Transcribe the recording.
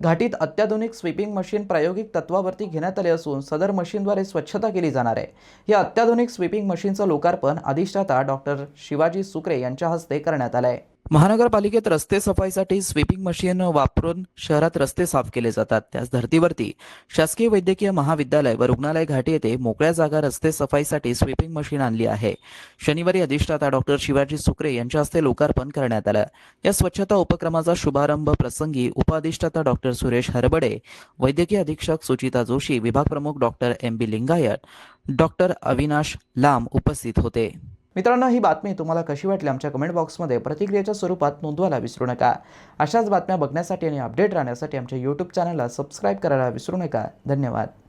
घाटीत अत्याधुनिक sweeping machine प्रायोगिक तत्वावरती घेण्यात आले असून सदर मशीनद्वारे स्वच्छता केली जाणार आहे। या अत्याधुनिक स्वीपिंग मशीनचं लोकार्पण अधिष्ठाता डॉक्टर शिवाजी सुकरे यांच्या हस्ते करण्यात आलं आहे। महानगरपालिकेत रस्ते सफाईसाठी स्वीपिंग मशीन वापरून शहरात रस्ते साफ केले जातात। त्याच धर्तीवरती शासकीय वैद्यकीय महाविद्यालय व रुग्णालय घाटी येथे मोकळ्या जागा रस्ते सफाईसाठी स्वीपिंग मशीन आणली आहे। शनिवारी अधिष्ठाता डॉक्टर शिवाजी सुकरे यांच्या हस्ते लोकार्पण करण्यात आलं। या स्वच्छता उपक्रमाचा शुभारंभ प्रसंगी उपअधिष्ठाता डॉक्टर सुरेश हरबडे, वैद्यकीय अधीक्षक सुचिता जोशी, विभाग प्रमुख doctor MB Lingayat, doctor Avinash लांब उपस्थित होते। मित्रांनो, ही बातमी तुम्हाला कशी वाटली आमच्या कमेंट बॉक्समध्ये प्रतिक्रियेच्या स्वरूपात नोंदवायला विसरू नका। अशाच बातम्या बघण्यासाठी आणि अपडेट राहण्यासाठी आमच्या YouTube चॅनलला सबस्क्राईब करायला विसरू नका। धन्यवाद।